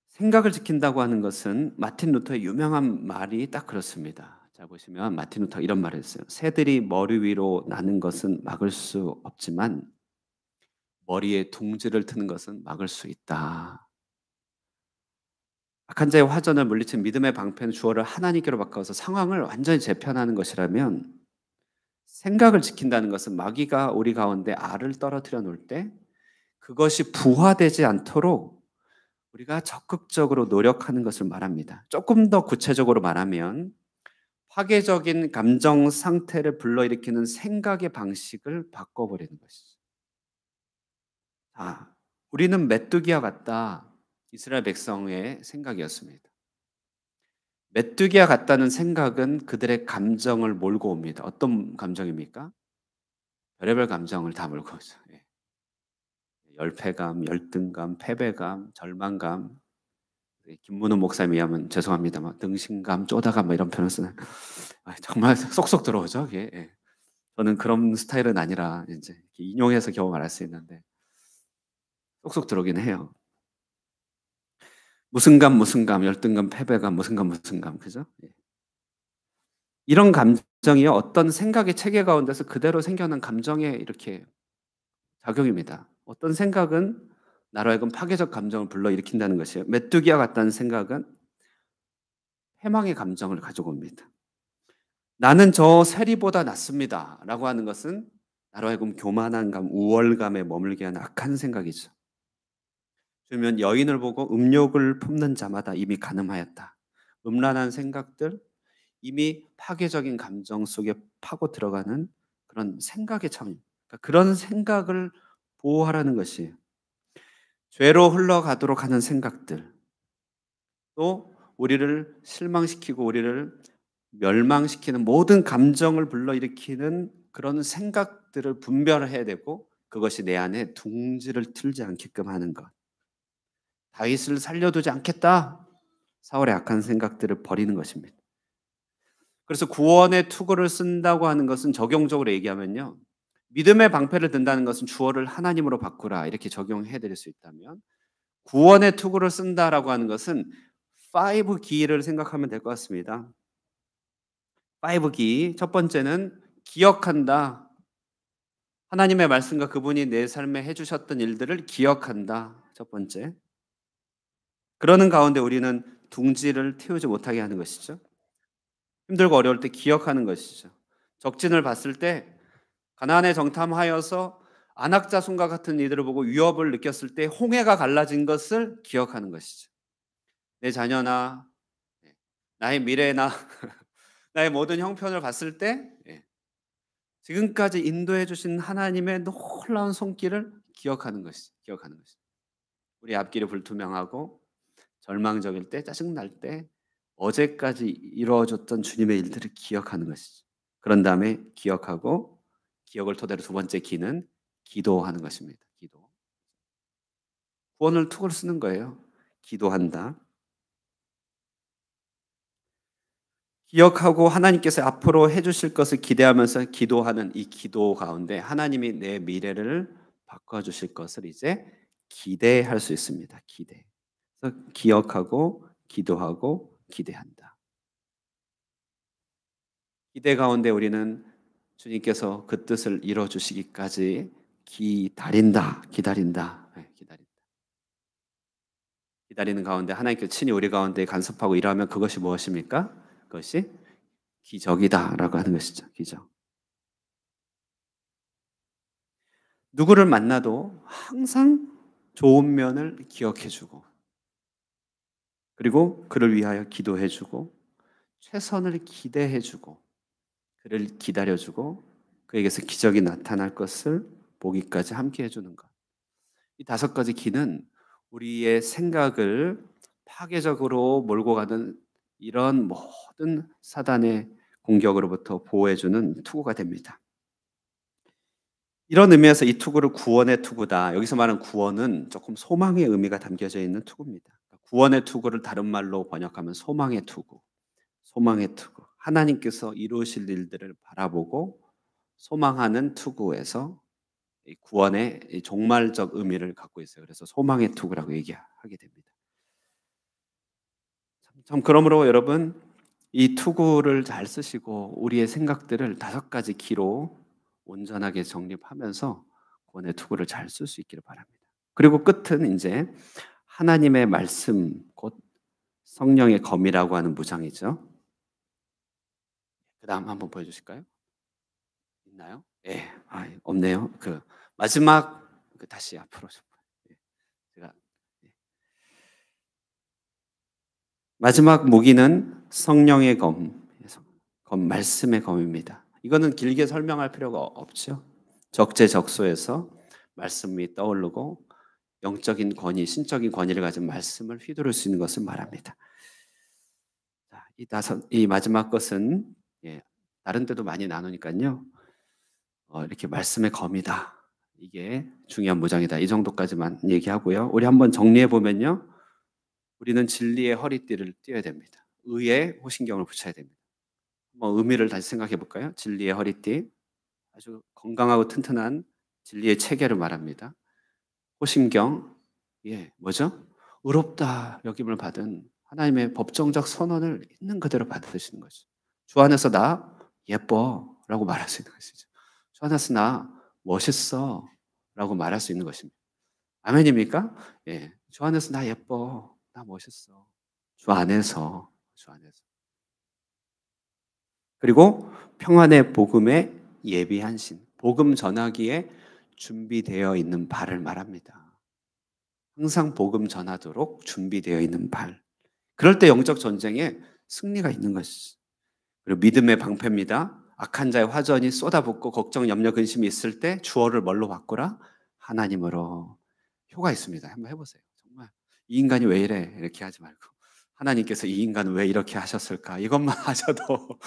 생각을 지킨다고 하는 것은 마틴 루터의 유명한 말이 딱 그렇습니다. 자 보시면 마틴 루터가 이런 말을 했어요. 새들이 머리 위로 나는 것은 막을 수 없지만 머리에 둥지를 트는 것은 막을 수 있다. 악한 자의 화전을 물리친 믿음의 방패는 주어를 하나님께로 바꿔서 상황을 완전히 재편하는 것이라면 생각을 지킨다는 것은 마귀가 우리 가운데 알을 떨어뜨려 놓을 때 그것이 부화되지 않도록 우리가 적극적으로 노력하는 것을 말합니다. 조금 더 구체적으로 말하면 파괴적인 감정 상태를 불러일으키는 생각의 방식을 바꿔버리는 것이죠. 우리는 메뚜기와 같다. 이스라엘 백성의 생각이었습니다. 메뚜기와 같다는 생각은 그들의 감정을 몰고 옵니다. 어떤 감정입니까? 별의별 감정을 다 몰고 오죠. 예. 열패감, 열등감, 패배감, 절망감. 김문호 목사님이 하면 죄송합니다만 등신감, 쪼다감 뭐 이런 표현을 쓰는 정말 쏙쏙 들어오죠. 그게. 예. 저는 그런 스타일은 아니라 이제 인용해서 겨우 말할 수 있는데 쏙쏙 들어오긴 해요. 무슨 감, 무슨 감, 열등감, 패배감, 무슨 감, 무슨 감, 그죠? 예. 이런 감정이 어떤 생각의 체계 가운데서 그대로 생겨난 감정에 이렇게 작용입니다. 어떤 생각은 나로 하여금 파괴적 감정을 불러일으킨다는 것이에요. 메뚜기와 같다는 생각은 패망의 감정을 가지고 옵니다. 나는 저 세리보다 낫습니다. 라고 하는 것은 나로 하여금 교만한 감, 우월감에 머물게 하는 악한 생각이죠. 주면 여인을 보고 음욕을 품는 자마다 이미 간음하였다. 음란한 생각들, 이미 파괴적인 감정 속에 파고 들어가는 그런 생각의 차원입니다. 그러니까 그런 생각을 보호하라는 것이에요. 죄로 흘러가도록 하는 생각들, 또 우리를 실망시키고 우리를 멸망시키는 모든 감정을 불러일으키는 그런 생각들을 분별해야 되고 그것이 내 안에 둥지를 틀지 않게끔 하는 것. 다윗을 살려두지 않겠다. 사울의 악한 생각들을 버리는 것입니다. 그래서 구원의 투구를 쓴다고 하는 것은 적용적으로 얘기하면요. 믿음의 방패를 든다는 것은 주어를 하나님으로 바꾸라 이렇게 적용해 드릴 수 있다면 구원의 투구를 쓴다라고 하는 것은 5 기를 생각하면 될 것 같습니다. 5 기. 첫 번째는 기억한다. 하나님의 말씀과 그분이 내 삶에 해 주셨던 일들을 기억한다. 첫 번째. 그러는 가운데 우리는 둥지를 태우지 못하게 하는 것이죠. 힘들고 어려울 때 기억하는 것이죠. 적진을 봤을 때 가나안에 정탐하여서 안악자손과 같은 이들을 보고 위협을 느꼈을 때 홍해가 갈라진 것을 기억하는 것이죠. 내 자녀나 나의 미래나 나의 모든 형편을 봤을 때 지금까지 인도해 주신 하나님의 놀라운 손길을 기억하는 것이죠. 기억하는 것이죠. 우리 앞길이 불투명하고 절망적일 때 짜증날 때 어제까지 이루어졌던 주님의 일들을 기억하는 것이죠. 그런 다음에 기억하고 기억을 토대로 두 번째 기는 기도하는 것입니다. 기도. 구원을 툭을 쓰는 거예요. 기도한다. 기억하고 하나님께서 앞으로 해주실 것을 기대하면서 기도하는 이 기도 가운데 하나님이 내 미래를 바꿔주실 것을 이제 기대할 수 있습니다. 기대. 그래서 기억하고 기도하고 기대한다. 기대 가운데 우리는 주님께서 그 뜻을 이뤄주시기까지 기다린다. 기다린다. 네, 기다린다. 기다리는 가운데 하나님께서 친히 우리 가운데 간섭하고 일하면 그것이 무엇입니까? 그것이 기적이다라고 하는 것이죠. 기적. 누구를 만나도 항상 좋은 면을 기억해 주고 그리고 그를 위하여 기도해 주고 최선을 기대해 주고 그를 기다려 주고 그에게서 기적이 나타날 것을 보기까지 함께 해 주는 것. 이 다섯 가지 기는 우리의 생각을 파괴적으로 몰고 가는 이런 모든 사단의 공격으로부터 보호해 주는 투구가 됩니다. 이런 의미에서 이 투구를 구원의 투구다. 여기서 말하는 구원은 조금 소망의 의미가 담겨져 있는 투구입니다. 구원의 투구를 다른 말로 번역하면 소망의 투구. 소망의 투구. 하나님께서 이루실 일들을 바라보고 소망하는 투구에서 이 구원의 이 종말적 의미를 갖고 있어요. 그래서 소망의 투구라고 얘기하게 됩니다. 참 그러므로 여러분 이 투구를 잘 쓰시고 우리의 생각들을 다섯 가지 기로 온전하게 정립하면서 구원의 투구를 잘 쓸 수 있기를 바랍니다. 그리고 끝은 이제 하나님의 말씀 곧 성령의 검이라고 하는 무장이죠. 그다음 한번 보여주실까요? 있나요? 예, 없네요. 그 마지막 다시 앞으로 좀. 예, 제가 예. 마지막 무기는 성령의 말씀의 검입니다. 이거는 길게 설명할 필요가 없죠. 적재적소에서 말씀이 떠오르고 영적인 권위, 신적인 권위를 가진 말씀을 휘두를 수 있는 것을 말합니다. 자, 이 마지막 것은 예, 다른 데도 많이 나누니까요. 이렇게 말씀의 검이다. 이게 중요한 무장이다. 이 정도까지만 얘기하고요. 우리 한번 정리해 보면요. 우리는 진리의 허리띠를 띠어야 됩니다. 의에 호신경을 붙여야 됩니다. 의미를 다시 생각해 볼까요? 진리의 허리띠. 아주 건강하고 튼튼한 진리의 체계를 말합니다. 호신경, 예, 뭐죠? 의롭다 여김을 받은 하나님의 법정적 선언을 있는 그대로 받으시는 거죠. 주 안에서 나 예뻐라고 말할 수 있는 것이죠. 주 안에서 나 멋있어라고 말할 수 있는 것입니다. 아멘입니까? 예, 주 안에서 나 예뻐, 나 멋있어. 주 안에서, 주 안에서. 그리고 평안의 복음에 예비한 신, 복음 전하기에 준비되어 있는 발을 말합니다. 항상 복음 전하도록 준비되어 있는 발. 그럴 때 영적 전쟁에 승리가 있는 것이죠. 그리고 믿음의 방패입니다. 악한 자의 화전이 쏟아붓고 걱정, 염려, 근심이 있을 때 주어를 뭘로 바꾸라? 하나님으로. 효과 있습니다. 한번 해보세요. 정말 이 인간이 왜 이래? 이렇게 하지 말고 하나님께서 이 인간은 왜 이렇게 하셨을까? 이것만 하셔도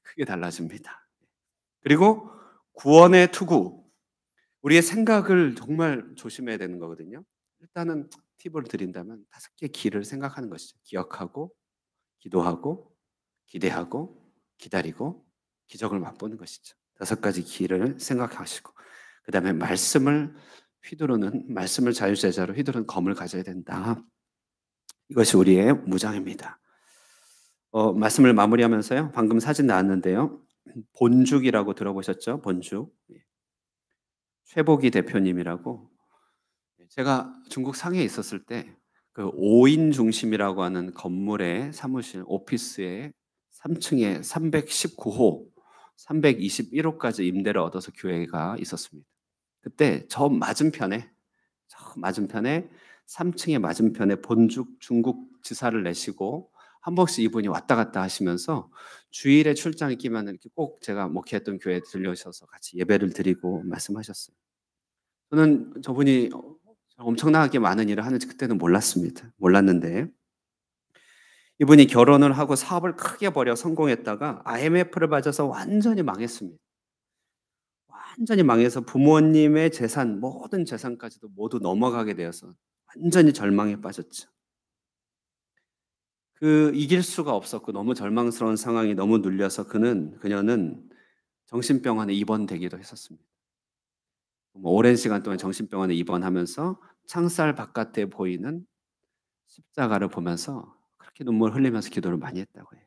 크게 달라집니다. 그리고 구원의 투구. 우리의 생각을 정말 조심해야 되는 거거든요. 일단은 팁을 드린다면 다섯 개의 길을 생각하는 것이죠. 기억하고, 기도하고, 기대하고, 기다리고, 기적을 맛보는 것이죠. 다섯 가지 길을 생각하시고, 그 다음에 말씀을 자유제자로 휘두르는 검을 가져야 된다. 이것이 우리의 무장입니다. 말씀을 마무리하면서요. 방금 사진 나왔는데요. 본죽이라고 들어보셨죠? 본죽. 최복희 대표님이라고 제가 중국 상해에 있었을 때 그 5인 중심이라고 하는 건물의 사무실 오피스에 3층에 319호, 321호까지 임대를 얻어서 교회가 있었습니다. 그때 저 맞은편에 3층의 맞은편에 본죽 중국 지사를 내시고 한 번씩 이분이 왔다 갔다 하시면서 주일에 출장이 끼면 이렇게 꼭 제가 목회했던 교회에 들려오셔서 같이 예배를 드리고 말씀하셨어요. 저는 저분이 엄청나게 많은 일을 하는지 그때는 몰랐습니다. 몰랐는데 이분이 결혼을 하고 사업을 크게 벌여 성공했다가 IMF를 맞아서 완전히 망했습니다. 완전히 망해서 부모님의 재산, 모든 재산까지도 모두 넘어가게 되어서 완전히 절망에 빠졌죠. 이길 수가 없었고 너무 절망스러운 상황이 너무 눌려서 그녀는 정신병원에 입원되기도 했었습니다. 오랜 시간 동안 정신병원에 입원하면서 창살 바깥에 보이는 십자가를 보면서 그렇게 눈물 흘리면서 기도를 많이 했다고 해요.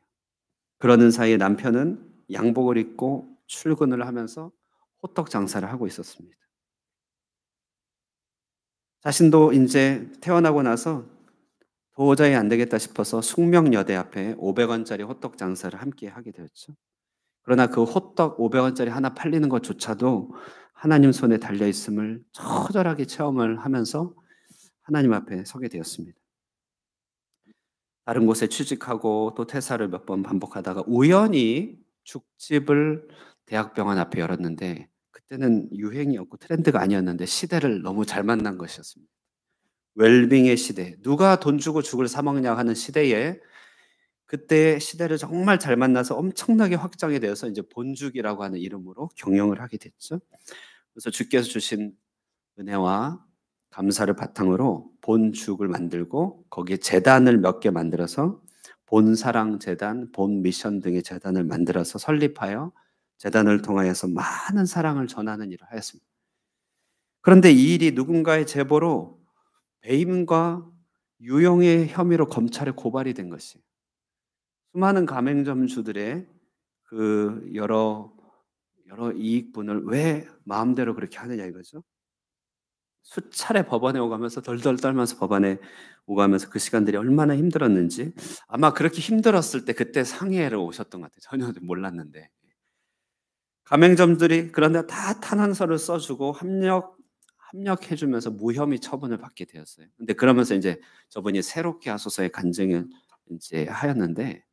그러는 사이에 남편은 양복을 입고 출근을 하면서 호떡 장사를 하고 있었습니다. 자신도 이제 태어나고 나서 도저히 안 되겠다 싶어서 숙명여대 앞에 500원짜리 호떡 장사를 함께 하게 되었죠. 그러나 그 호떡 500원짜리 하나 팔리는 것조차도 하나님 손에 달려 있음을 처절하게 체험을 하면서 하나님 앞에 서게 되었습니다. 다른 곳에 취직하고 또 퇴사를 몇 번 반복하다가 우연히 죽집을 대학병원 앞에 열었는데, 그때는 유행이었고 트렌드가 아니었는데 시대를 너무 잘 만난 것이었습니다. 웰빙의 시대, 누가 돈 주고 죽을 사 먹냐 하는 시대에 그때의 시대를 정말 잘 만나서 엄청나게 확장이 되어서 이제 본죽이라고 하는 이름으로 경영을 하게 됐죠. 그래서 주께서 주신 은혜와 감사를 바탕으로 본죽을 만들고 거기에 재단을 몇 개 만들어서 본사랑재단, 본미션 등의 재단을 만들어서 설립하여 재단을 통하여서 많은 사랑을 전하는 일을 하였습니다. 그런데 이 일이 누군가의 제보로 배임과 유용의 혐의로 검찰에 고발이 된 것이에요. 수많은 가맹점주들의 그 여러 이익분을 왜 마음대로 그렇게 하느냐 이거죠. 수차례 법원에 오가면서 덜덜 떨면서 법원에 오가면서 그 시간들이 얼마나 힘들었는지, 아마 그렇게 힘들었을 때 그때 상해를 오셨던 것 같아요. 전혀 몰랐는데. 가맹점들이 그런데 다 탄원서를 써주고 합력해주면서 무혐의 처분을 받게 되었어요. 근데 그러면서 이제 저분이 새롭게 하소서의 간증을 이제 하였는데,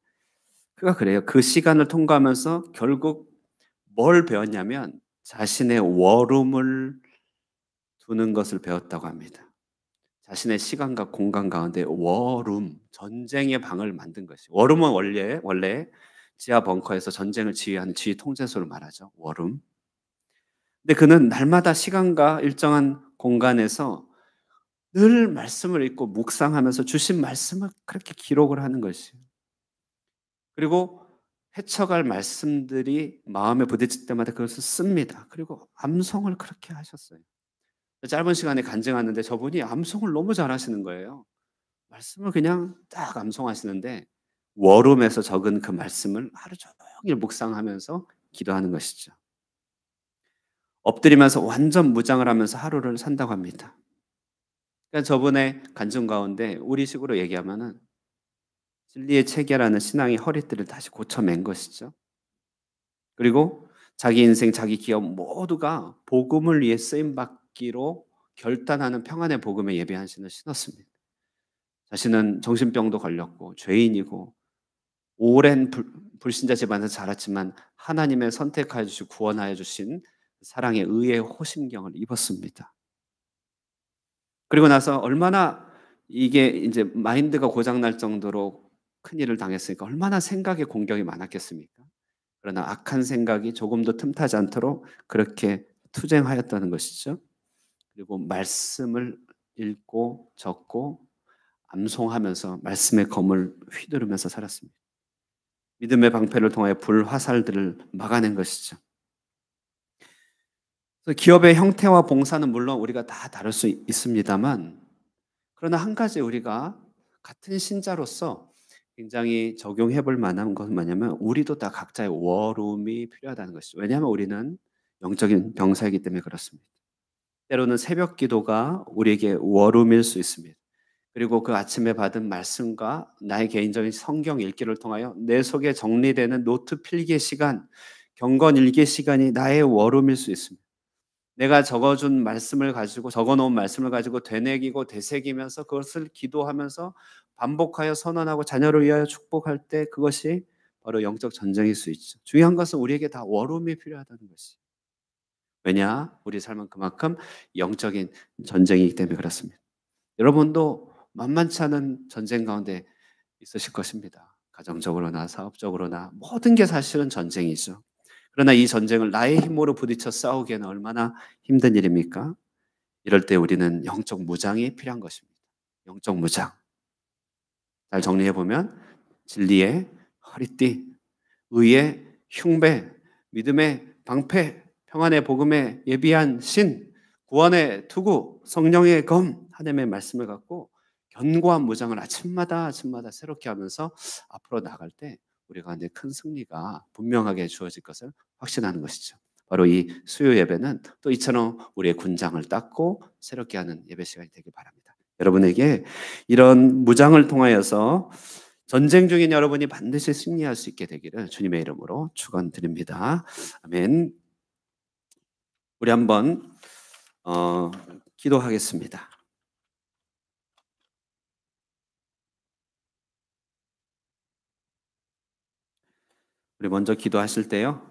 그가 그래요. 그 시간을 통과하면서 결국 뭘 배웠냐면 자신의 워룸을 두는 것을 배웠다고 합니다. 자신의 시간과 공간 가운데 워룸, 전쟁의 방을 만든 것이. 워룸은 원래 지하 벙커에서 전쟁을 지휘하는 지휘 통제소를 말하죠. 워룸. 근데 그는 날마다 시간과 일정한 공간에서 늘 말씀을 읽고 묵상하면서 주신 말씀을 그렇게 기록을 하는 것이에요. 그리고 헤쳐갈 말씀들이 마음에 부딪힐 때마다 그것을 씁니다. 그리고 암송을 그렇게 하셨어요. 짧은 시간에 간증하는데 저분이 암송을 너무 잘하시는 거예요. 말씀을 그냥 딱 암송하시는데 워룸에서 적은 그 말씀을 하루 종일 묵상하면서 기도하는 것이죠. 엎드리면서 완전 무장을 하면서 하루를 산다고 합니다. 그러니까 저분의 간증 가운데 우리식으로 얘기하면은 진리의 체계라는 신앙의 허리띠를 다시 고쳐맨 것이죠. 그리고 자기 인생, 자기 기업 모두가 복음을 위해 쓰임 받기로 결단하는 평안의 복음의 예배한 신을 신었습니다. 자신은 정신병도 걸렸고 죄인이고 오랜 불신자 집안에서 자랐지만 하나님의 선택하여 주시고 구원하여 주신 사랑의 의의 호심경을 입었습니다. 그리고 나서 얼마나 이게 이제 마인드가 고장날 정도로 큰일을 당했으니까 얼마나 생각에 공격이 많았겠습니까? 그러나 악한 생각이 조금도 틈타지 않도록 그렇게 투쟁하였다는 것이죠. 그리고 말씀을 읽고 적고 암송하면서 말씀의 검을 휘두르면서 살았습니다. 믿음의 방패를 통하여 불화살들을 막아낸 것이죠. 그래서 기업의 형태와 봉사는 물론 우리가 다 다를 수 있습니다만, 그러나 한 가지 우리가 같은 신자로서 굉장히 적용해 볼 만한 것은 뭐냐면 우리도 다 각자의 워룸이 필요하다는 것이죠. 왜냐하면 우리는 영적인 병사이기 때문에 그렇습니다. 때로는 새벽 기도가 우리에게 워룸일 수 있습니다. 그리고 그 아침에 받은 말씀과 나의 개인적인 성경 읽기를 통하여 내 속에 정리되는 노트 필기 시간, 경건 일기 시간이 나의 워룸일 수 있습니다. 내가 적어준 말씀을 가지고 적어놓은 말씀을 가지고 되새기고 되새기면서 그것을 기도하면서 반복하여 선언하고 자녀를 위하여 축복할 때 그것이 바로 영적 전쟁일 수 있죠. 중요한 것은 우리에게 다 워룸이 필요하다는 것이. 왜냐? 우리 삶은 그만큼 영적인 전쟁이기 때문에 그렇습니다. 여러분도 만만치 않은 전쟁 가운데 있으실 것입니다. 가정적으로나 사업적으로나 모든 게 사실은 전쟁이죠. 그러나 이 전쟁을 나의 힘으로 부딪혀 싸우기에는 얼마나 힘든 일입니까? 이럴 때 우리는 영적 무장이 필요한 것입니다. 영적 무장. 잘 정리해 보면 진리의 허리띠, 의의 흉배, 믿음의 방패, 평안의 복음에 예비한 신, 구원의 투구, 성령의 검, 하나님의 말씀을 갖고 견고한 무장을 아침마다 새롭게 하면서 앞으로 나갈 때 우리 가운데 큰 승리가 분명하게 주어질 것을 확신하는 것이죠. 바로 이 수요 예배는 또 이처럼 우리의 군장을 닦고 새롭게 하는 예배 시간이 되길 바랍니다. 여러분에게 이런 무장을 통하여서 전쟁 중인 여러분이 반드시 승리할 수 있게 되기를 주님의 이름으로 축원드립니다. 아멘. 우리 한번 어, 기도하겠습니다. 우리 먼저 기도하실 때요,